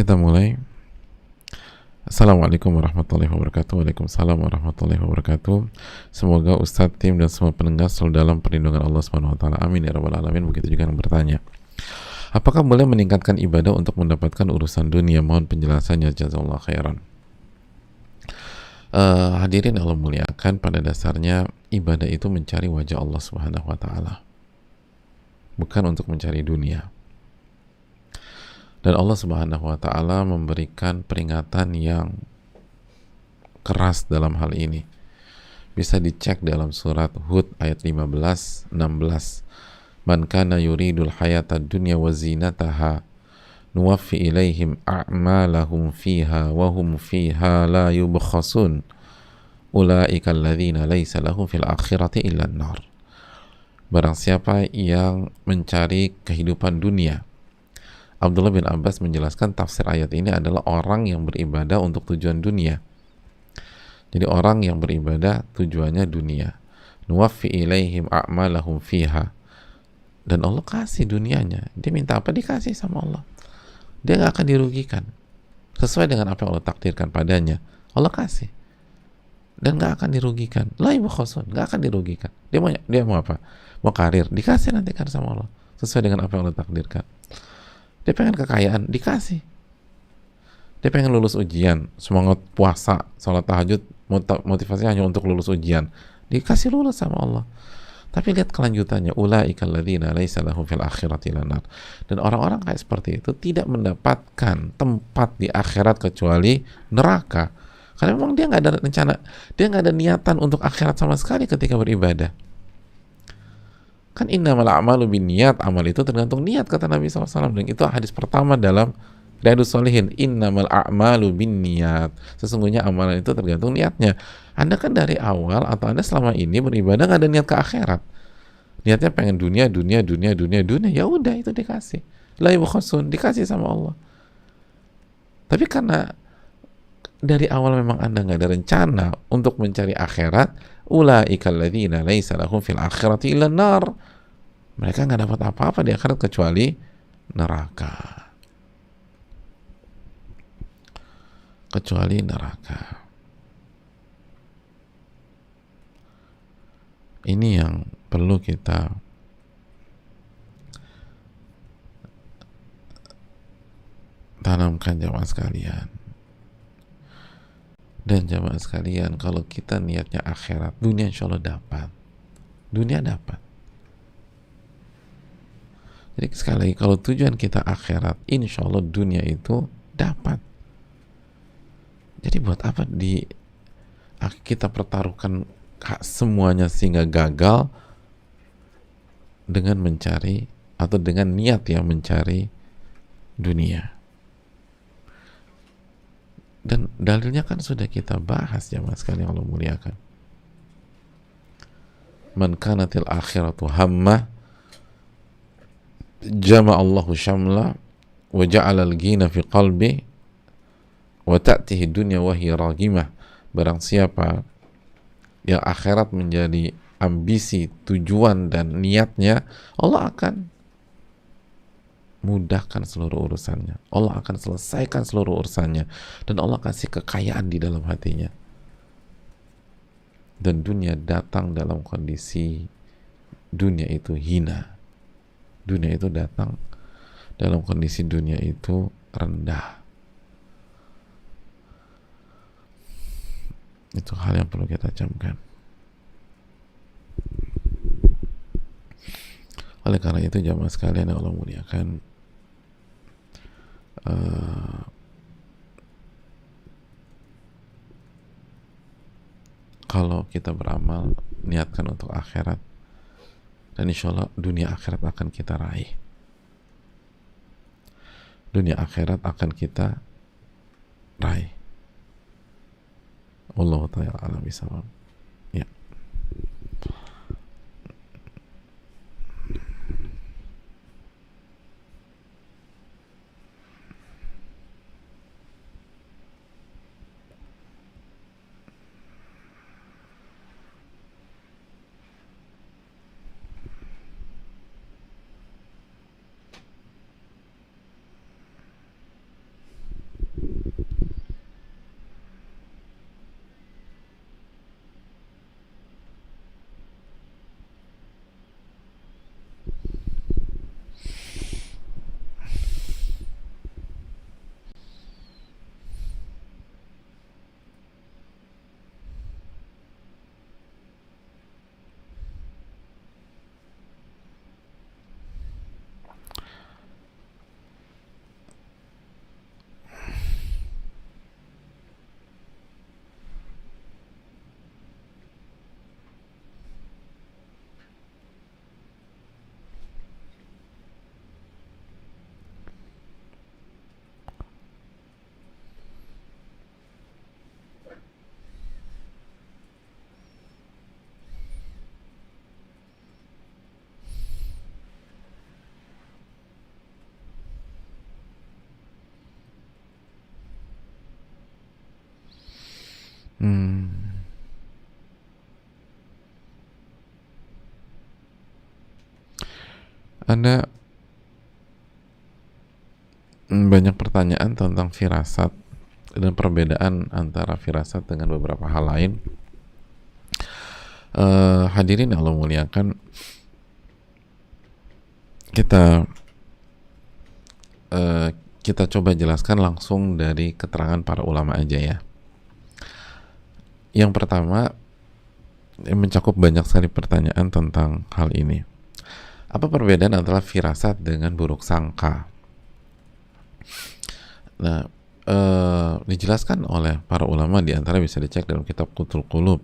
kita mulai. Assalamualaikum warahmatullahi wabarakatuh. Waalaikumsalam warahmatullahi wabarakatuh. Semoga Ustadz, tim, dan semua pendengar selalu dalam perlindungan Allah Subhanahu wa taala. Amin ya rabbal alamin. Begitu juga yang bertanya, apakah boleh meningkatkan ibadah untuk mendapatkan urusan dunia? Mohon penjelasannya, jazakallahu khairan. Hadirin Allah muliakan, pada dasarnya ibadah itu mencari wajah Allah Subhanahu wa taala, bukan untuk mencari dunia. Dan Allah Subhanahu wa taala memberikan peringatan yang keras dalam hal ini. Bisa dicek dalam surat Hud ayat 15, 16. Man kana yuridul hayatad dunya wa zinataha nuwaffi ilaihim a'malahum fiha wa hum fiha la yubkhasun ulaika alladzina laisa lahum fil akhirati illa an-nar. Barang siapa yang mencari kehidupan dunia, Abdullah bin Abbas menjelaskan tafsir ayat ini adalah orang yang beribadah untuk tujuan dunia. Jadi orang yang beribadah tujuannya dunia. Nuwaffi ilaihim a'malahum fiha. Dan Allah kasih dunianya. Dia minta apa, dikasih sama Allah. Dia gak akan dirugikan. Sesuai dengan apa yang Allah takdirkan padanya, Allah kasih. Dan gak akan dirugikan. La yubkhasun, gak akan dirugikan. Dia mau apa? Mau karir, dikasih nanti kan sama Allah. Sesuai dengan apa yang Allah takdirkan. Dia pengen kekayaan, dikasih. Dia pengen lulus ujian, semangat puasa, salat tahajud, motivasinya hanya untuk lulus ujian, dikasih lulus sama Allah. Tapi lihat kelanjutannya, ulaika alladzina laisa lahum fil akhirati illa nar. Dan orang-orang kayak seperti itu tidak mendapatkan tempat di akhirat kecuali neraka. Karena memang dia nggak ada rencana, dia nggak ada niatan untuk akhirat sama sekali ketika beribadah. Kan innamal a'malu binniyat, amal itu tergantung niat, kata Nabi SAW. Dan itu hadis pertama dalam Riyadhus Shalihin, innamal a'malu binniyat. Sesungguhnya amalan itu tergantung niatnya. Anda kan dari awal atau Anda selama ini beribadah nggak ada niat ke akhirat. Niatnya pengen dunia, ya udah itu dikasih. La yubkhasun, dikasih sama Allah. Tapi karena dari awal memang Anda nggak ada rencana untuk mencari akhirat, ulaika alladzina laisa lahum fil akhirati illa nar. Mereka nggak dapat apa-apa di akhirat kecuali neraka. Kecuali neraka. Ini yang perlu kita tanamkan jamaah sekalian. Dan jamaah sekalian, kalau kita niatnya akhirat, dunia insya Allah dapat. Dunia dapat. Jadi sekali lagi, kalau tujuan kita akhirat, insya Allah dunia itu dapat. Jadi buat apa kita pertaruhkan semuanya sehingga gagal dengan mencari atau dengan niat yang mencari dunia. Dan dalilnya kan sudah kita bahas jamaah sekalian Allah muliakan. Man kanatil akhiratu hammah jama'allahu syamla wa ja'ala al-ghina fi qalbi wa ta'tihi dunya wa hiya ragimah. Barang siapa yang akhirat menjadi ambisi, tujuan dan niatnya, Allah akan mudahkan seluruh urusannya. Allah akan selesaikan seluruh urusannya. Dan Allah kasih kekayaan di dalam hatinya. Dan dunia datang dalam kondisi dunia itu hina. Dunia itu datang dalam kondisi dunia itu rendah. Itu hal yang perlu kita camkan. Oleh karena itu jamaah sekalian yang Allah muliakan, kalau kita beramal niatkan untuk akhirat, dan insya Allah dunia akhirat akan kita raih. Dunia akhirat akan kita raih. Wallahu ta'ala a'lam bishawab. Ya. Hmm, ada banyak pertanyaan tentang firasat dan perbedaan antara firasat dengan beberapa hal lain. Hadirin yang Allah muliakan, kita uh, kita coba jelaskan langsung dari keterangan para ulama aja ya. Yang pertama, mencakup banyak sekali pertanyaan tentang hal ini. Apa perbedaan antara firasat dengan buruk sangka? Nah, dijelaskan oleh para ulama, di antara bisa dicek dalam kitab Qutul Qulub.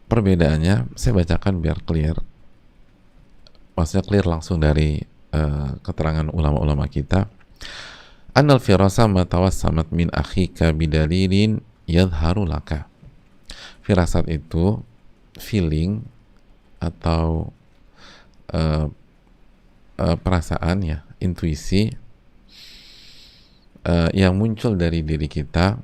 Perbedaannya saya bacakan biar clear. Maksudnya clear langsung dari keterangan ulama-ulama kita. Annal firasa ma tawassamat min akhika bidalilin yadharu laka. Firasat itu feeling atau perasaan ya, intuisi yang muncul dari diri kita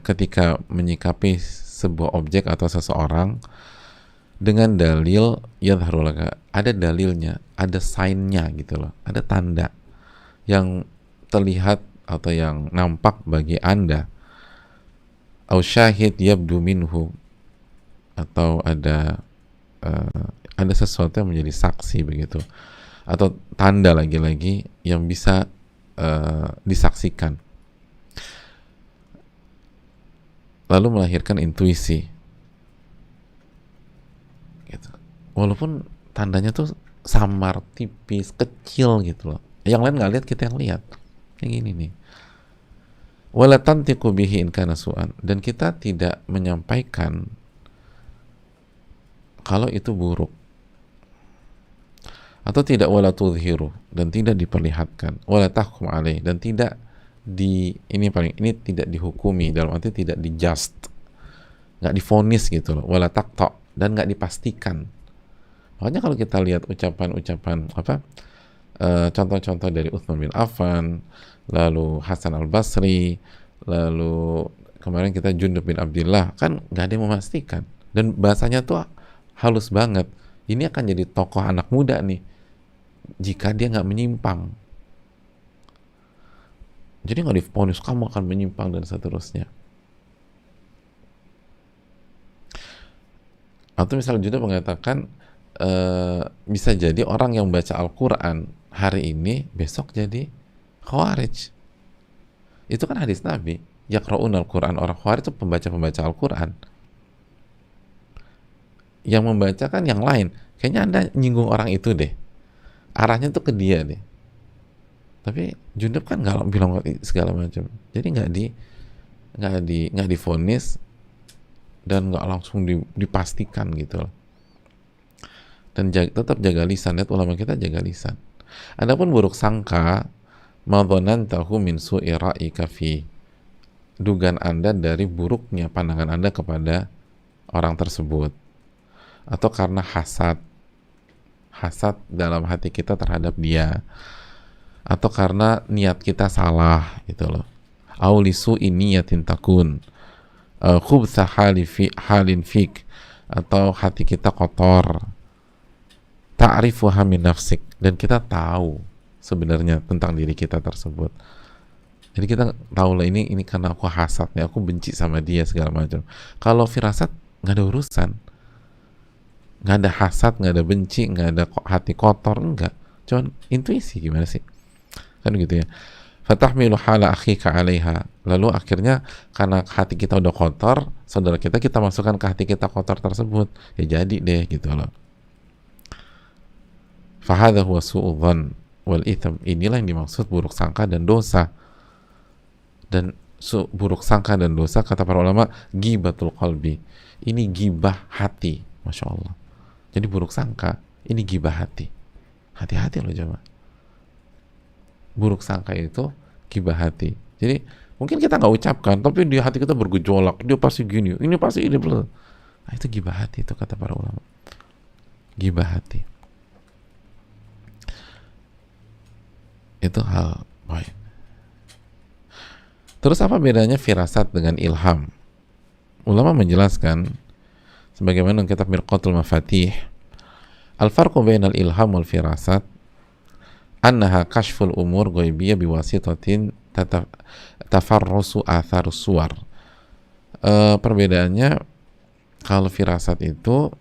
ketika menyikapi sebuah objek atau seseorang dengan dalil yadharu laka, ada dalilnya, ada sign-nya gitu loh, ada tanda yang terlihat atau yang nampak bagi Anda, au syahid yabdu minhu, atau ada sesuatu yang menjadi saksi begitu, atau tanda lagi-lagi yang bisa disaksikan, lalu melahirkan intuisi gitu. Walaupun tandanya tuh samar, tipis, kecil gitu loh, yang lain nggak lihat, kita yang lihat. Yang ini nih, wala tantiqu bihi in kana su'an, dan kita tidak menyampaikan kalau itu buruk, atau tidak, wala tudhiru, dan tidak diperlihatkan, wala tahkum alaih, dan tidak ini tidak dihukumi, dalam arti tidak dijust, nggak difonis gitu loh, wala taqta, dan nggak dipastikan. Makanya kalau kita lihat ucapan-ucapan contoh-contoh dari Utsman bin Affan, lalu Hasan al-Basri, lalu kemarin kita Jundub bin Abdillah, kan nggak ada yang memastikan, dan bahasanya tuh halus banget. Ini akan jadi tokoh anak muda nih jika dia nggak menyimpang. Jadi nggak difonis kamu akan menyimpang dan seterusnya. Atau misalnya juga mengatakan bisa jadi orang yang baca Al-Quran hari ini besok jadi Khawarij. Itu kan hadis Nabi, yaqra'un Al-Quran, orang Khawarij itu pembaca-pembaca Al-Quran. Yang membaca kan yang lain. Kayaknya Anda nyinggung orang itu deh, arahnya tuh ke dia deh. Tapi Junub kan nggak bilang segala macam, jadi nggak difonis dan nggak langsung dipastikan gitu loh. Dan tetap jaga lisan. Lihat ulama kita jaga lisan. Adapun buruk sangka, madhanantahu min su'i ra'ika fi, dugaan Anda dari buruknya pandangan Anda kepada orang tersebut, atau karena hasad dalam hati kita terhadap dia, atau karena niat kita salah gitu loh. Aulisu ini yatin takun khubtha halin fik, atau hati kita kotor, ta'rifuha min nafsik, dan kita tahu sebenarnya tentang diri kita tersebut. Jadi kita tahu lah, ini karena aku hasad nih, aku benci sama dia segala macam. Kalau firasat nggak ada urusan, nggak ada hasad, nggak ada benci, nggak ada hati kotor, enggak, cuman intuisi gimana sih, kan gitu ya. Fatahmilu hala akhika alaiha, lalu akhirnya karena hati kita udah kotor, saudara kita masukkan ke hati kita kotor tersebut, ya jadi deh gitu loh. Fahadha huwa su'udhan wal itham, inilah yang dimaksud buruk sangka dan dosa. Dan buruk sangka dan dosa, kata para ulama, ghibatul qalbi, ini gibah hati. Masya Allah. Jadi buruk sangka ini gibah hati. Hati-hati loh jemaah. Buruk sangka itu gibah hati. Jadi mungkin kita nggak ucapkan, tapi di hati kita bergejolak, dia pasti gini, ini pasti ini belum. Nah, itu gibah hati, itu kata para ulama. Gibah hati. Itu hal baik. Terus apa bedanya firasat dengan ilham? Ulama menjelaskan sebagaimana kitab Mirqatul Mafatih, al-farqu bainal ilham wal firasat annaha kashful umur ghaibiyah biwasitatin tafarrusu athar suwar. Perbedaannya, kalau firasat itu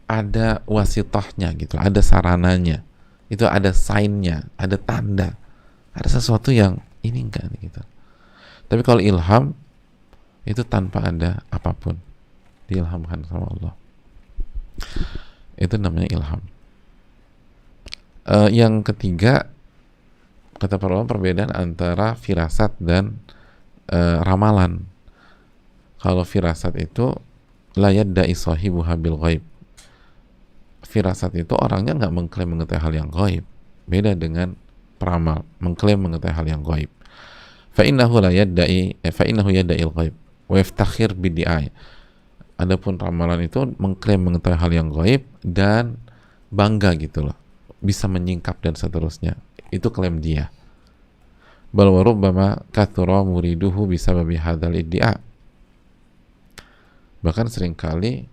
ada wasitahnya gitu, ada sarananya, itu ada sign-nya, ada tanda, ada sesuatu yang ini enggak gitu. Tapi kalau ilham itu tanpa ada apapun, diilhamkan sama Allah, itu namanya ilham. Yang ketiga, kata para ulama, perbedaan antara firasat dan ramalan. Kalau firasat itu la yadda'i sahibuha bil ghaib. Firasat itu orangnya nggak mengklaim mengetahui hal yang gaib. Beda dengan peramal, mengklaim mengetahui hal yang gaib. Fa innahu yadda'il ghaib wa yaftakhir bidi'ai. Adapun ramalan itu mengklaim mengetahui hal yang gaib dan bangga gitu loh, bisa menyingkap dan seterusnya. Itu klaim dia. Bal wa rubbama kathura muriduhu bisababi hadzal iddia'. Bahkan seringkali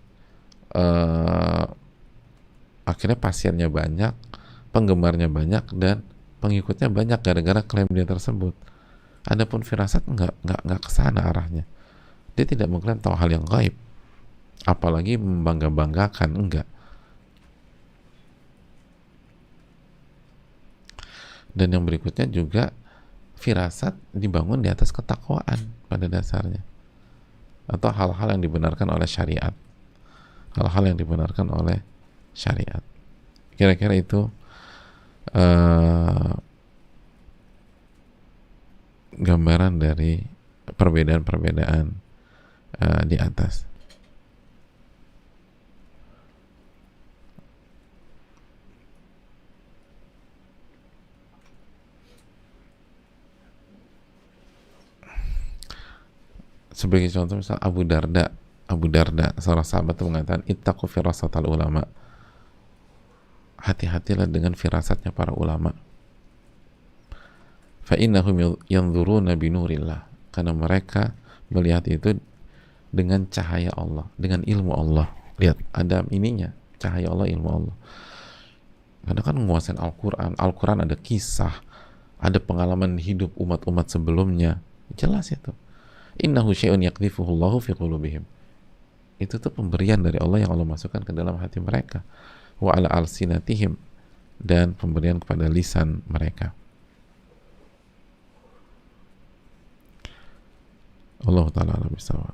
akhirnya pasiennya banyak, penggemarnya banyak, dan pengikutnya banyak gara-gara klaim dia tersebut. Adapun firasat nggak kesana arahnya. Dia tidak mengklaim tahu hal yang gaib, apalagi membangga-banggakan, enggak. Dan yang berikutnya juga, firasat dibangun di atas ketakwaan pada dasarnya, atau hal-hal yang dibenarkan oleh syariat, hal-hal yang dibenarkan oleh syariat. Kira-kira itu gambaran dari perbedaan-perbedaan di atas. Sebagai contoh, misal Abu Darda, seorang sahabat, itu mengatakan, ittaqu firasatal ulama, hati-hatilah dengan firasatnya para ulama. Fa innahum yanzuruna binurillah, karena mereka melihat itu dengan cahaya Allah, dengan ilmu Allah. Lihat, ada ininya, cahaya Allah, ilmu Allah. Karena kan menguasai Al-Quran ada kisah, ada pengalaman hidup umat-umat sebelumnya, jelas itu. Innahu syai'un yaqdhifuhu Allahu fi qulubihim. Itu tuh pemberian dari Allah yang Allah masukkan ke dalam hati mereka. Wa ala alsinatihim, dan pemberian kepada lisan mereka. Allah ta'ala a'lam bishawab.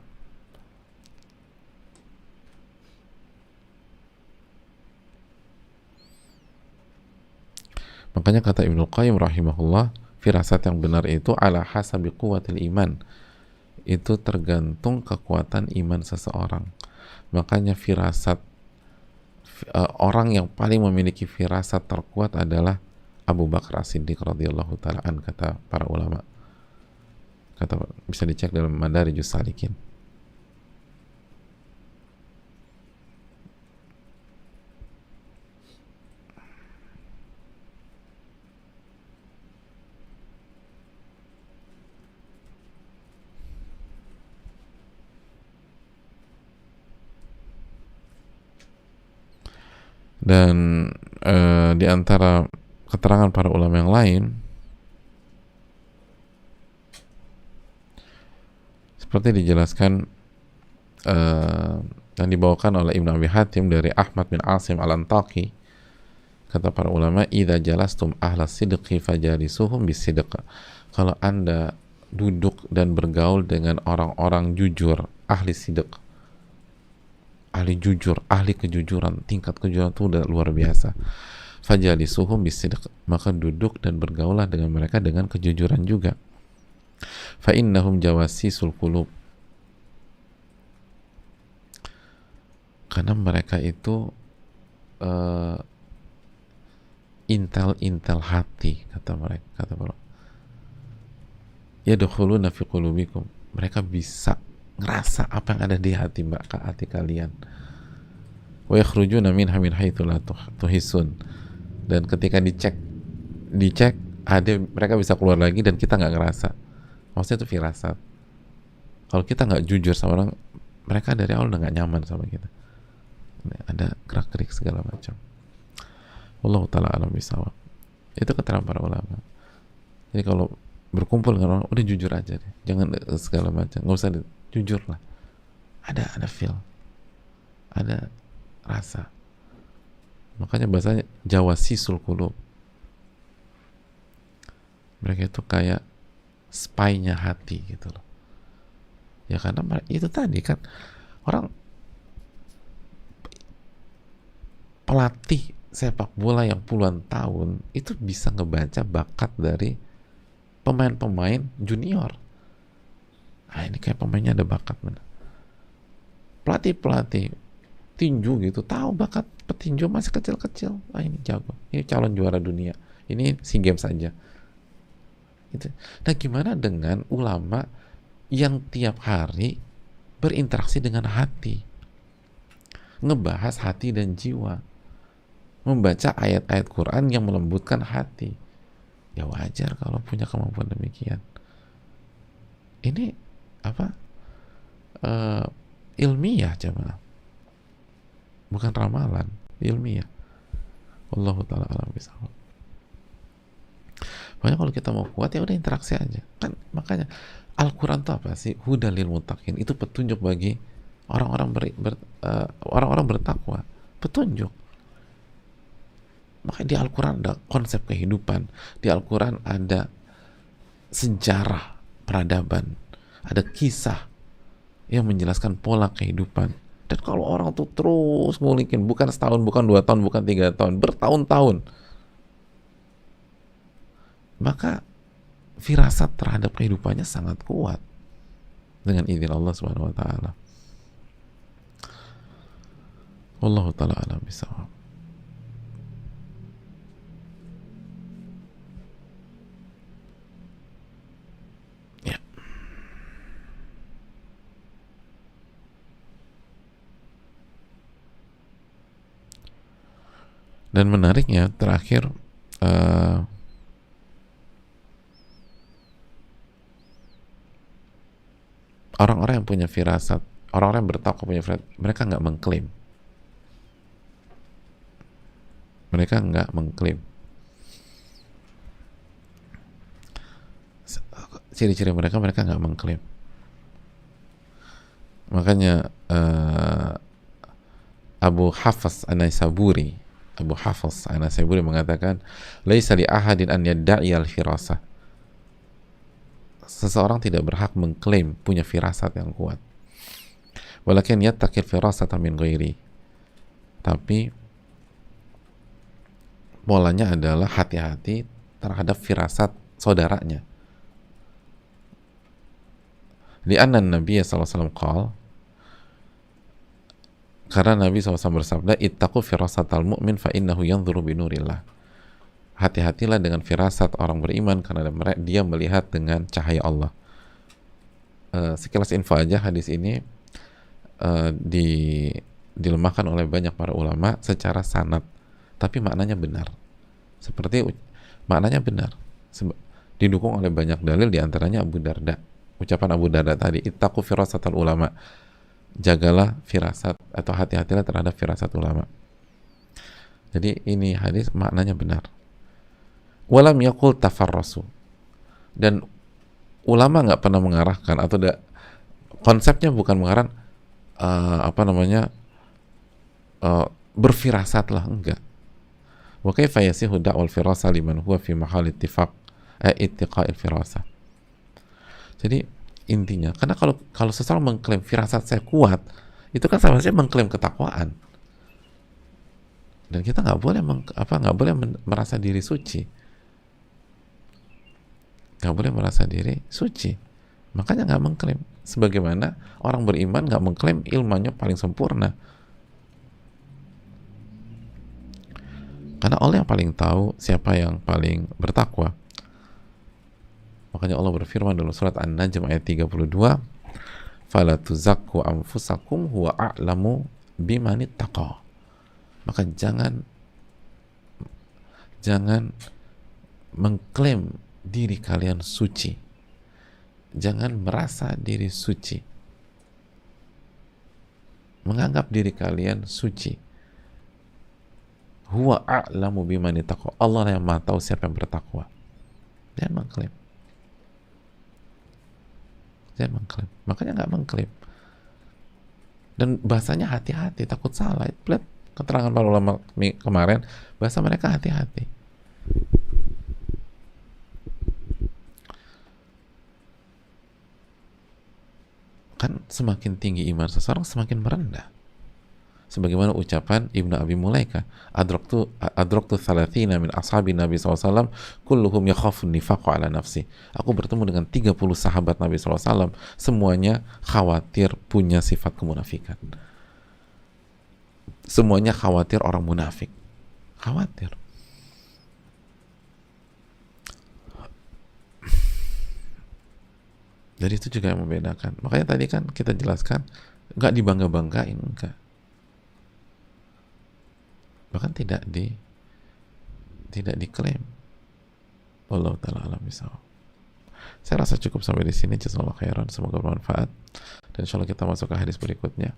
Makanya kata Ibnu Qayyim rahimahullah, firasat yang benar itu ala hasabi quwwatil iman, itu tergantung kekuatan iman seseorang. Makanya firasat, orang yang paling memiliki firasat terkuat adalah Abu Bakar As-Siddiq radhiyallahu ta'ala an, kata para ulama. Kata, bisa dicek dalam Madarijus Salikin. Dan di antara keterangan para ulama yang lain, seperti dijelaskan dan dibawakan oleh Ibnu Abi Hatim dari Ahmad bin Asim al-Antaqi, kata para ulama, idza jalastum ahlas sidqi fajalisuhum bisidq. Kalau Anda duduk dan bergaul dengan orang-orang jujur, ahli sidq, ahli jujur, ahli kejujuran, tingkat kejujuran itu udah luar biasa. Fajalisuhum bisidq, maka duduk dan bergaulah dengan mereka dengan kejujuran juga. Fa innahum jawasisul qulub, karena mereka itu intel hati, kata mereka, kata para, yadkhuluna fi qulubikum, mereka bisa ngerasa apa yang ada di hati kalian. Wa yakhrujuna minha min haitsu la tuhisun, dan ketika dicek dicek ada, mereka bisa keluar lagi dan kita nggak ngerasa. Maksudnya itu firasat. Kalau kita nggak jujur sama orang, mereka dari awal udah nggak nyaman sama kita, ada gerak-gerik segala macam. Wallahu ta'ala alam bisawab. Itu keterangan para ulama. Jadi kalau berkumpul dengan orang, udah jujur aja deh, jangan segala macam, nggak usah jujur lah. Ada feel, ada rasa. Makanya bahasanya jawasisul qulub. Mereka itu kayak spy-nya hati gitu loh. Ya karena itu tadi kan, orang pelatih sepak bola yang puluhan tahun itu bisa ngebaca bakat dari pemain-pemain junior. Ah, ini kayak pemainnya ada bakat mana? Pelatih tinju gitu tahu bakat petinju masih kecil-kecil. Ah, ini jago, ini calon juara dunia, ini SEA Games saja. Gitu. Nah, gimana dengan ulama yang tiap hari berinteraksi dengan hati, ngebahas hati dan jiwa, membaca ayat-ayat Quran yang melembutkan hati? Ya wajar kalau punya kemampuan demikian. Ini apa? Ilmiah jemaah, bukan ramalan, ilmiah. Wallahu ta'ala alam bisawab. Makanya kalau kita mau kuat ya udah interaksi aja kan. Makanya Al-Quran itu apa sih? Hudalil muttaqin, itu petunjuk bagi orang-orang bertakwa, petunjuk. Makanya di Al-Quran ada konsep kehidupan, di Al-Quran ada sejarah peradaban, ada kisah yang menjelaskan pola kehidupan. Dan kalau orang tuh terus ngulikin, bukan setahun, bukan 2 tahun, bukan 3 tahun, bertahun-tahun, maka firasat terhadap kehidupannya sangat kuat dengan izin Allah Subhanahu wa taala. Wallahu taala alam bisawab. Ya. Dan menariknya terakhir, orang-orang yang punya firasat, orang-orang yang bertakwa punya firasat, mereka nggak mengklaim. Mereka nggak mengklaim. Ciri-ciri mereka nggak mengklaim. Makanya Abu Hafs An-Naisaburi mengatakan, laisa li ahadin an yadda'i al-firasah. Seseorang tidak berhak mengklaim punya firasat yang kuat. Walakin yattaqil firasata min ghairi. Tapi polanya adalah hati-hati terhadap firasat saudaranya. Li'anna Nabi sallallahu alaihi wasallam qala, karena Nabi SAW bersabda, ittaqu firasatal mu'min fa innahu yanzuru binurillah. Hati-hatilah dengan firasat orang beriman karena dia melihat dengan cahaya Allah. Sekilas info aja, hadis ini dilemahkan oleh banyak para ulama secara sanad, tapi maknanya benar. Maknanya benar. Didukung oleh banyak dalil, diantaranya Abu Darda. Ucapan Abu Darda tadi, ittaqu firasatal ulama. Jagalah firasat atau hati-hatilah terhadap firasat ulama. Jadi ini hadis maknanya benar. Walam yaqul tafarrasu. Dan ulama nggak pernah mengarahkan atau konsepnya bukan mengarahkan berfirasatlah, enggak. Wa kaifa yasihu da'wal firasa liman huwa fi mahal ittiqa'il firasa. Jadi intinya, karena kalau seseorang mengklaim firasat saya kuat, itu kan sama saja mengklaim ketakwaan. Dan kita nggak boleh merasa diri suci, nggak boleh merasa diri suci. Makanya nggak mengklaim. Sebagaimana orang beriman nggak mengklaim ilmunya paling sempurna, karena Allah yang paling tahu siapa yang paling bertakwa. Makanya Allah berfirman dalam surat An-Najm ayat 32, fala tuzakku anfusakum huwa a'lamu bimanittaqa. Maka jangan mengklaim diri kalian suci. Jangan merasa diri suci, menganggap diri kalian suci. Huwa a'lamu biman ittaqa. Allah yang maha tahu siapa yang bertakwa. Jangan mengklaim. Jangan mengklaim. Makanya nggak mengklaim. Dan bahasanya hati-hati, takut salah. Lihat keterangan para ulama kemarin, bahasa mereka hati-hati. Kan semakin tinggi iman seseorang semakin merendah. Sebagaimana ucapan Ibnu Abi Mulaika, adraktu thalathina min ashabi Nabi SAW kulluhum yakhafun nifaqu ala nafsi. Aku bertemu dengan 30 sahabat Nabi SAW, semuanya khawatir punya sifat kemunafikan. Semuanya khawatir orang munafik. Khawatir. Jadi itu juga yang membedakan. Makanya tadi kan kita jelaskan, nggak dibangga-banggain, enggak. Bahkan tidak diklaim. Wallahu ta'ala alam bisawab. Saya rasa cukup sampai di sini. Jazakallahu khairan. Semoga bermanfaat. Dan insyaallah kita masuk ke hadis berikutnya.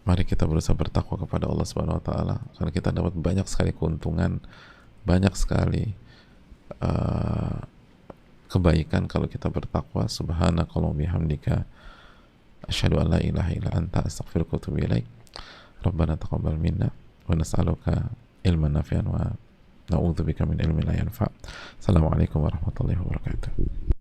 Mari kita berusaha bertakwa kepada Allah Subhanahu wa taala, karena kita dapat banyak sekali keuntungan, banyak sekali kebaikan kalau kita bertakwa. Subhanakallahumma bihamdika asyhadu an la ilaha illa anta astaghfiruka wa atubu ilaik. Rabbana taqabbal minna wa nas'aluka ilman nafi'an wa na'udzubika min ilmin la yanfa'. Assalamualaikum warahmatullahi wabarakatuh.